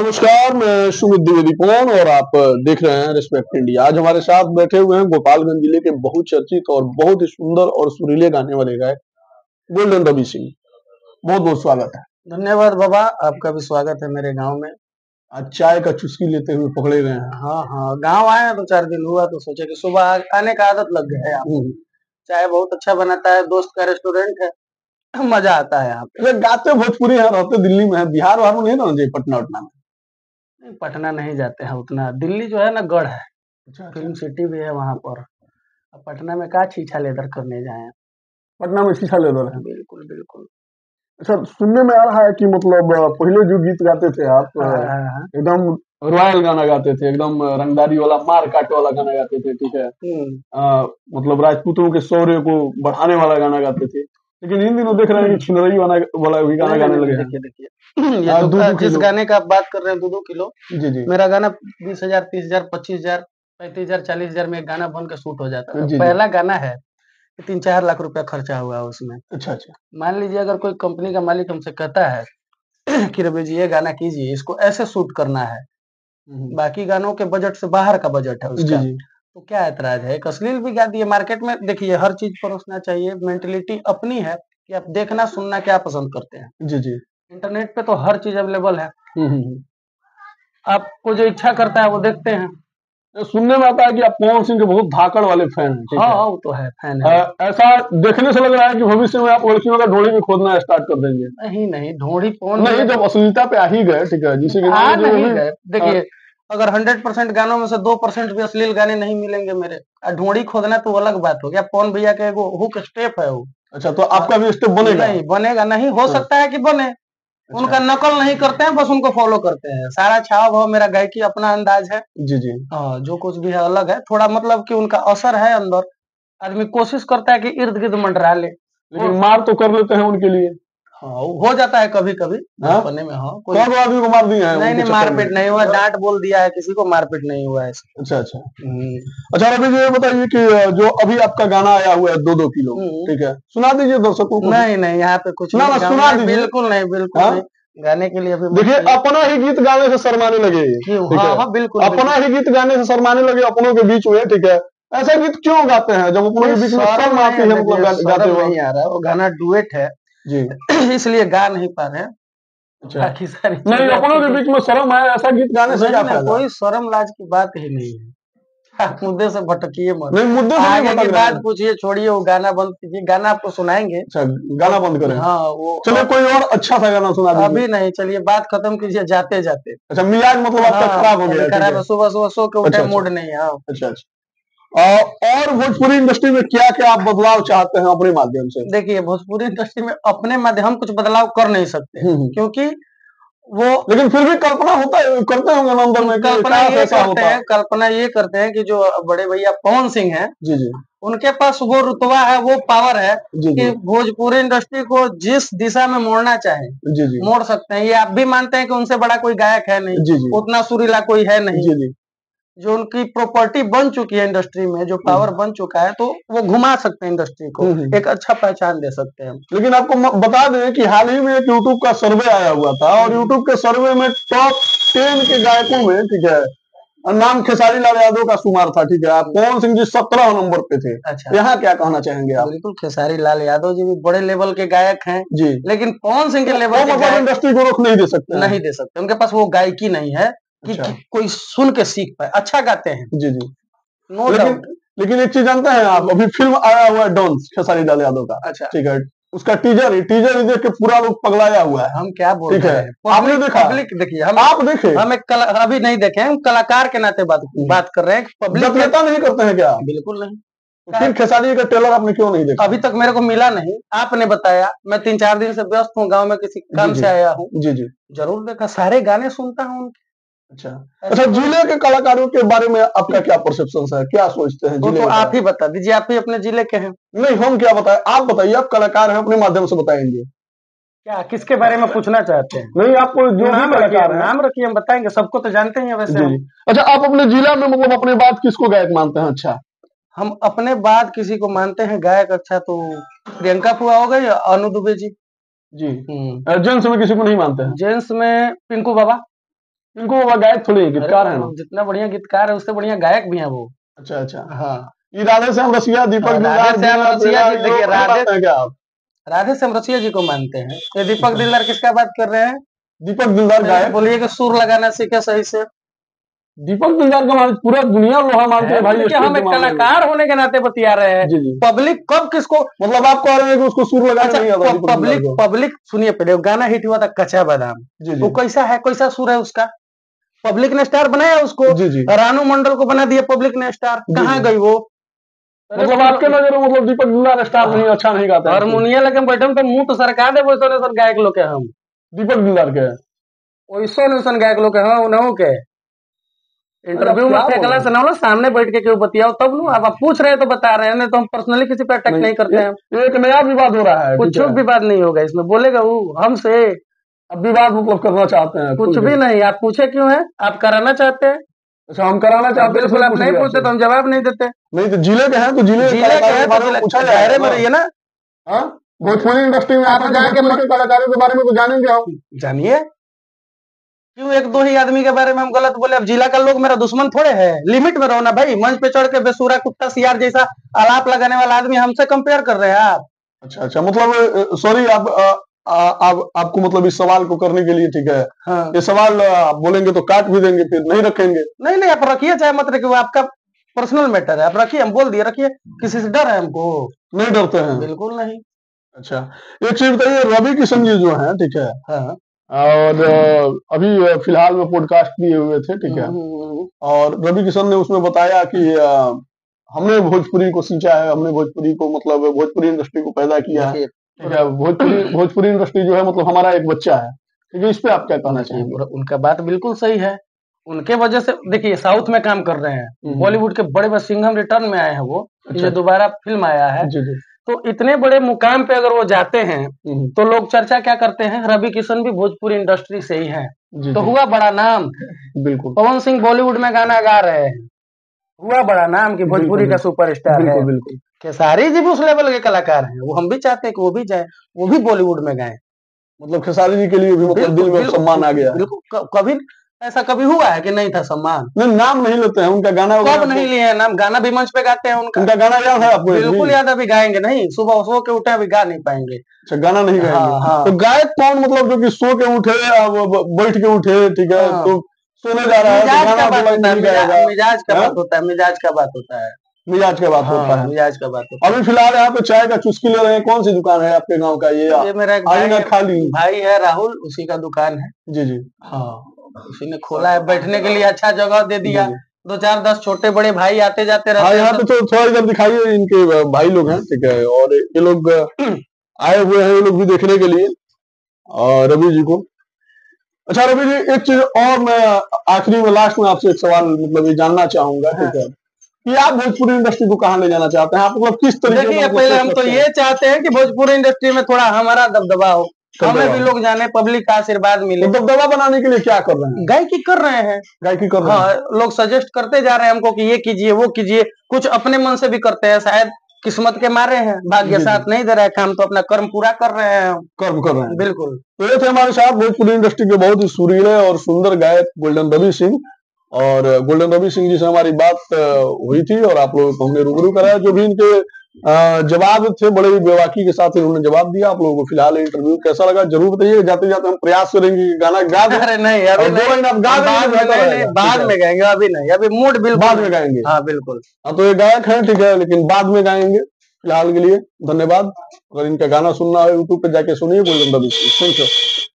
नमस्कार, मैं सुमित द्विवेदी पवन और आप देख रहे हैं रिस्पेक्ट इंडिया। आज हमारे साथ बैठे हुए हैं गोपालगंज जिले के बहुचर्चित और बहुत ही सुंदर और सुरीले गाने वाले गायक गोल्डन रवि सिंह। बहुत बहुत स्वागत है। धन्यवाद बाबा, आपका भी स्वागत है मेरे गांव में। आज चाय का चुस्की लेते हुए पकड़े गए हैं। हाँ, गांव आए हैं, 2-4 दिन हुआ तो सोचे कि सुबह आने का आदत लग गया है यहाँ पे। चाय बहुत अच्छा बनाता है, दोस्त का रेस्टोरेंट है, मजा आता है यहाँ पे। ये गाते भोजपुरी हैं, रहते दिल्ली में है, बिहार वहार में नहीं ना जी, पटना उटना में? नहीं, पटना नहीं जाते हैं उतना। दिल्ली जो है ना गढ़ है, अच्छा, फिल्म सिटी भी है वहाँ पर। अब पटना में का छीछा लेदर करने जाए। पटना में शीशा ले रहे हैं। बिल्कुल बिल्कुल। अच्छा, सुनने में आ रहा है कि मतलब पहले जो गीत गाते थे आप हाँ। एकदम रॉयल गाना गाते थे, एकदम रंगदारी वाला मार काट वाला गाना गाते थे, ठीक है। मतलब राजपूतों के शौर्य को बढ़ाने वाला गाना गाते थे, लेकिन इन दिनों देख रहे हैं कि छिनरई वाला भी गाना गाने लगे हैं। देखिए ये जो जिस गाने का आप बात कर रहे हैं 2-2 किलो, जी जी मेरा गाना 20,000, 30,000, 25,000, 35,000, 40,000 में एक गाना बन के शूट हो जाता है। जी जी। पहला गाना है, 3-4 लाख रुपया खर्चा हुआ है उसमें। अच्छा अच्छा। मान लीजिए अगर कोई कंपनी का मालिक हमसे कहता है कि रवि जी ये गाना कीजिए, इसको ऐसे शूट करना है, बाकी गानों के बजट से बाहर का बजट है जी उसका, जी तो क्या ऐतराज है? एक अश्लील भी गा दिए। मार्केट में देखिए हर चीज परोसना चाहिए, मेंटेलिटी अपनी है कि आप देखना सुनना क्या पसंद करते हैं। जी जी। इंटरनेट पे तो हर चीज अवेलेबल है, हम्म। आपको जो इच्छा करता है वो देखते हैं। सुनने में आता है कि आप पवन सिंह के बहुत धाकड़ वाले फैन हैं, ठीक है। हाँ, वो तो है, फैन है। ऐसा देखने से लग रहा है कि भविष्य में आप लड़कियों का ढोली भी खोदना स्टार्ट कर देंगे। नहीं, ढोंढी पवन नहीं, भैया जब अश्लीलता पे आ ही गए, ठीक है, जिसे कि आ मान लीजिए वो नहीं भी गए। देखिए अगर 100% गानों में से 2% भी अश्लील गाने नहीं मिलेंगे मेरे, ढोंढी खोदना तो अलग बात हो गया। पवन भैया का एगो हुक स्टेप है वो। अच्छा, तो आपका भी स्टेप बनेगा? नहीं बनेगा, नहीं हो सकता है कि बने। उनका नकल नहीं करते हैं, बस उनको फॉलो करते हैं। सारा छाव भाव मेरा गायकी अपना अंदाज है। जी जी। हाँ, जो कुछ भी है अलग है, थोड़ा मतलब कि उनका असर है अंदर। आदमी कोशिश करता है कि इर्द गिर्द मंडरा ले, लेकिन मार तो कर लेते हैं उनके लिए। हाँ हो जाता है कभी कभी हाँ? बचपने में। हाँ कौन आदमी को मार दिए हैं नहीं उनके चक्कर में? मारपीट नहीं हुआ, डांट बोल दिया है किसी को, मारपीट नहीं हुआ है। अच्छा अच्छा। अच्छा रवि जी, ये बताइए कि जो अभी आपका गाना आया हुआ है 2-2 किलो, ठीक है, सुना दीजिए दर्शकों को। नहीं यहाँ पे कुछ ना नहीं, सुना दीजिए। बिल्कुल नहीं, बिल्कुल नहीं। गाने के लिए अभी देखिए, अपना ही गीत गाने से शर्माने लगे, ठीक है। हाँ बिल्कुल, अपना ही गीत गाने से शर्माने लगे अपनों के बीच में, ठीक है। ऐसा गीत क्यों गाते हैं जब अपनों के बीच में शर्म आती है, मतलब गाते वक्त? नहीं आ रहा, वो गाना डुएट है जी। इसलिए गा नहीं पा रहे हैं। अच्छा। बाकी सारी नहीं, अपनों के बीच में शर्म है, ऐसा गीत गाने से क्या फायदा? कोई शर्म लाज की बात ही नहीं है। आप मुद्दे से भटकिए मत, नहीं, मुद्दे से नहीं आगे भटक की रहे बात हैं। पूछिए, छोड़िए वो गाना बंद कीजिए। गाना आपको सुनाएंगे। अच्छा, गाना बंद करें? हाँ वो चलिए कोई और अच्छा सा गाना सुना दीजिए। अभी नहीं, चलिए बात खत्म कीजिए जाते जाते। अच्छा, मिजाज मतलब आपका खराब हो गया है, ठीक खराब है। है, सुबह सुबह सो के उठे, अच्छा अच्छा। मूड नहीं है। हाँ। अच्छा अच्छा। और भोजपुरी इंडस्ट्री में क्या क्या आप बदलाव चाहते हैं अपने माध्यम से? देखिए भोजपुरी इंडस्ट्री में अपने माध्यम हम कुछ बदलाव कर नहीं सकते, क्योंकि वो, लेकिन फिर भी कल्पना होता है, करते होंगे ना अंदर में कि कल्पना ये करते हैं कि जो बड़े भैया पवन सिंह हैं, जी जी, उनके पास वो रुतबा है, वो पावर है जी कि जी, भोजपुरी इंडस्ट्री को जिस दिशा में मोड़ना चाहे जी जी, मोड़ सकते हैं। ये आप भी मानते हैं कि उनसे बड़ा कोई गायक है नहीं, जी जी, उतना सुरीला कोई है नहीं। जी जी। जो उनकी प्रॉपर्टी बन चुकी है इंडस्ट्री में, जो पावर बन चुका है, तो वो घुमा सकते हैं इंडस्ट्री को, एक अच्छा पहचान दे सकते हैं। लेकिन आपको बता दें कि हाल ही में एक यूट्यूब का सर्वे आया हुआ था, और यूट्यूब के सर्वे में टॉप 10 के गायकों में, ठीक है, नाम खेसारी लाल यादव का शुमार था, ठीक है। पवन सिंह जी 17 नंबर पे थे। अच्छा, यहाँ क्या कहना चाहेंगे आप? बिल्कुल खेसारी लाल यादव जी भी बड़े लेवल के गायक हैं जी, लेकिन पवन सिंह के लेवल के मतलब गायक इंडस्ट्री को रोक नहीं दे सकते हैं। नहीं दे सकते। उनके पास वो गायकी नहीं है कि कोई सुन के सीख पाए। अच्छा गाते हैं, जी जी, नो डाउट। लेकिन एक चीज जानते हैं आप, अभी फिल्म आया हुआ है डॉन खेसारी लाल यादव का, अच्छा, ठीक है। उसका टीजर ही देख के पूरा लोग पगलाया हुआ है। हम क्या बोल रहे हैं, आपने देखा? पब्लिक देखिए, आप देखे? हम अभी नहीं देखे, हम कलाकार के नाते बात कर रहे हैं। पब्लिक नेता नहीं करते हैं क्या? बिल्कुल नहीं। तो फिर खेसारी का ट्रेलर आपने क्यों नहीं देखा? अभी तक मेरे को मिला नहीं, आपने बताया। मैं 3-4 दिन से व्यस्त हूँ, गांव में किसी काम से आया हूँ। जी जी, जरूर देखा, सारे गाने सुनता हूँ उनके। अच्छा अच्छा। जिले के कलाकारों के बारे में आपका क्या परसेप्शन है, क्या सोचते हैं? वो तो आप ही बता दीजिए, आप ही अपने जिले के हैं। नहीं, हम क्या बताएं, आप बताइए, आप कलाकार हैं, अपने माध्यम से बताएंगे। क्या किसके बारे में पूछना चाहते हैं? नहीं, आप जो नाम रखिए, नाम रखिए, हम बताएंगे। सबको तो जानते हैं वैसे हम। अच्छा, आप अपने जिला में मतलब अपने बाद किसको गायक मानते हैं अच्छा? हम अपने बाद किसी को मानते हैं गायक अच्छा तो प्रियंका फुआ हो गई, अनु दुबे जी। जी। जेंट्स में किसी को नहीं मानते हैं? जेंट्स में पिंकू बाबा। इनको वो गायक थोड़ी है, गीतकार है ना। जितना बढ़िया गीतकार है उससे बढ़िया गायक भी है वो। अच्छा अच्छा। हाँ ये राधे श्याम रसिया, दीपक दिलदार, राधे श्याम बीना रसिया बेला, जी, ये देखिए लोग नहीं मानते हैं क्या आप? राधे श्याम रसिया जी को मानते हैं। ये दीपक दिलदार किसका बात कर रहे हैं? दीपक दिलदार गायक। बोलिए कि सुर लगाना सीखे सही से। दीपक दिलदार का मान पूरा दुनिया लोहा मानते हैं भाई। देखिए हम एक कलाकार होने के नाते बतिया रहे हैं। जी जी। पब्लिक कब किसको, मतलब आप कह रहे हैं कि उसको सुर लगाना नहीं आता दीपक दिलदार पब्लिक को? पब्लिक सुनिए, पहले वो गाना हिट हुआ था कच्चा बादाम, जी जी। वो कैसा है, कैसा सुर है उसका? पब्लिक ने स्टार बनाया उसको। जी जी। रानू मंडल को बना दिया पब्लिक ने स्टार, जी कहाँ जी। गई वो? मतलब आपके नजर में मतलब दीपक दिलदार स्टार नहीं, अच्छा नहीं गाता है? हारमोनिया लेके बैठे तो मुंह तो सरका दे वैसे वैसन गायक लोग के हम। दीपक दिलदार के वैसन वैसन गायक लोग के हम उन्हों के इंटरव्यू में फेंकला से ना सामने बैठ के क्यों बतियाओ तब लो। आप पूछ रहे हैं तो बता रहे हैं, नहीं तो हम पर्सनली किसी पे अटैक नहीं करते हैं। एक नया विवाद हो रहा है, कुछ विवाद नहीं होगा इसमें, बोलेगा वो हमसे। अब विवाद मतलब करना चाहते हैं? कुछ भी नहीं। आप पूछे क्यों है? आप कराना चाहते हैं? अच्छा हम कराना चाहते हैं। बिल्कुल, आप नहीं पूछते तो हम जवाब नहीं देते। नहीं तो जिले के हैं तो जिले के बारे में पूछा दायरे में रहिए ना। भोजपुरी इंडस्ट्री में आप कलाकारों के बारे में तो जानेंगे हम। जानिए, क्यों एक दो ही आदमी के बारे में हम गलत बोले? अब जिला का लोग मेरा दुश्मन थोड़े है। लिमिट में रहो ना भाई। मंच पे चढ़ के बेसुरा कुत्ता सियार जैसा आलाप लगाने वाला आदमी हमसे कंपेयर कर रहे हैं आप। अच्छा अच्छा, मतलब सॉरी आप आपको मतलब इस सवाल को करने के लिए ठीक है। हाँ। ये सवाल आप बोलेंगे तो काट भी देंगे, फिर नहीं रखेंगे। नहीं नहीं, आप रखिए चाहे मत रखिए, वो आपका पर्सनल मैटर है। आप रखिए, हम बोल दिए रखिए। किसी से डर है हमको? नहीं डरते हैं, बिल्कुल नहीं। अच्छा, एक चीज बताइए, रवि किशन जी जो है ठीक है, हाँ, और अभी फिलहाल में पॉडकास्ट किए हुए थे ठीक है, और रवि किशन ने उसमें बताया कि हमने भोजपुरी को सींचा है, हमने भोजपुरी को मतलब भोजपुरी इंडस्ट्री को पैदा किया है ठीक है। भोजपुरी इंडस्ट्री जो है मतलब हमारा एक बच्चा है ठीक है। इस पे आप क्या कहना चाहेंगे? उनका बात बिल्कुल सही है। उनके वजह से देखिए साउथ में काम कर रहे हैं, बॉलीवुड के बड़े बड़े सिंघम रिटर्न में आए हैं वो। अच्छा। जो दोबारा फिल्म आया है जी जी। तो इतने बड़े मुकाम पे अगर वो जाते हैं तो लोग चर्चा क्या करते हैं? रवि किशन भी भोजपुरी इंडस्ट्री से ही हैं, तो हुआ बड़ा नाम। बिल्कुल। पवन सिंह बॉलीवुड में गाना गा रहे हैं, हुआ बड़ा नाम कि भोजपुरी का सुपरस्टार है। बिल्कुल। खेसारी जी भी उस लेवल के कलाकार हैं, वो हम भी चाहते हैं कि वो भी जाए, वो भी बॉलीवुड में गाएं। मतलब खेसारी जी के लिए भी मतलब दिल में सम्मान आ गया। बिल्कुल। कभी ऐसा कभी हुआ है कि नहीं था सम्मान? नहीं, नाम नहीं लेते हैं उनका गाना। कब नहीं लिए हैं नाम? गाना भी मंच पे गाते हैं उनका गाना याद है आपको? बिल्कुल याद है। अभी गाएंगे नहीं, सुबह सो के उठे अभी गा नहीं पाएंगे। अच्छा, गाना नहीं गाएंगे। हाँ, हाँ। तो गायक कौन मतलब जो कि सो के उठे बैठ के उठे ठीक है, तो सोने जा रहा है तो गाना मिजाज का बात होता है, मिजाज का बात होता है, मिजाज का बात होता है, मिजाज का बात होता है। अभी फिलहाल यहाँ पे चाय का चुस्की ले रहे हैं। कौन सी दुकान है आपके गांव का? ये मेरा एक भाई है राहुल, उसी का दुकान है। जी जी। हाँ, उसी ने खोला है, बैठने के लिए अच्छा जगह दे दिया। 2-4-10 छोटे बड़े भाई आते जाते रहते हैं। यहाँ पे तो थोड़ा इधर दिखाइए, इनके भाई लोग हैं ठीक है, और ये लोग आए हुए हैं, ये लोग भी देखने के लिए और रवि जी को। अच्छा रवि जी, एक चीज और मैं आखिरी में लास्ट में आपसे एक सवाल मतलब ये जानना चाहूंगा ठीक है, कि आप भोजपुरी इंडस्ट्री को कहाँ ले जाना चाहते हैं? आप मतलब किस तरीके? देखिए पहले हम तो ये चाहते हैं कि भोजपुरी इंडस्ट्री में थोड़ा हमारा दबदबा हो, हमें भी लोग जाने, पब्लिक का आशीर्वाद मिले। तो दबदबा बनाने के लिए क्या कर रहे हैं? गायकी कर रहे हैं, गायकी कर रहे हैं। हाँ, लोग सजेस्ट करते जा रहे हैं हमको कि ये कीजिए वो कीजिए, कुछ अपने मन से भी करते हैं, शायद किस्मत के मारे हैं, भाग्य साथ नहीं दे रहा है काम, तो अपना कर्म पूरा कर रहे हैं, कर्म कर रहे हैं। बिल्कुल। तो ये थे हमारे साथ भोजपुरी इंडस्ट्री के बहुत ही सुरीले और सुंदर गायक गोल्डन रवि सिंह, और गोल्डन रवि सिंह जी से हमारी बात हुई थी और आप लोगों को हमने रूबरू कराया। जो भी इनके जवाब थे बड़े ही बेवाकी के साथ इन्होंने जवाब दिया। आप लोगों को फिलहाल इंटरव्यू कैसा लगा जरूर बताइए। जाते जाते हम प्रयास करेंगे कि गाना गा दें। अरे नहीं, अभी नहीं, आप गा देंगे, बाद में गाएंगे, अभी नहीं, अभी मूड बिल्कुल बाद में गाएंगे। हाँ बिल्कुल। हाँ, तो ये गायक है ठीक है, लेकिन बाद में गाएंगे। फिलहाल के लिए धन्यवाद। अगर इनका गाना सुनना है यूट्यूब पे जाके सुनिए, Golden Ravi Singh. Thank you.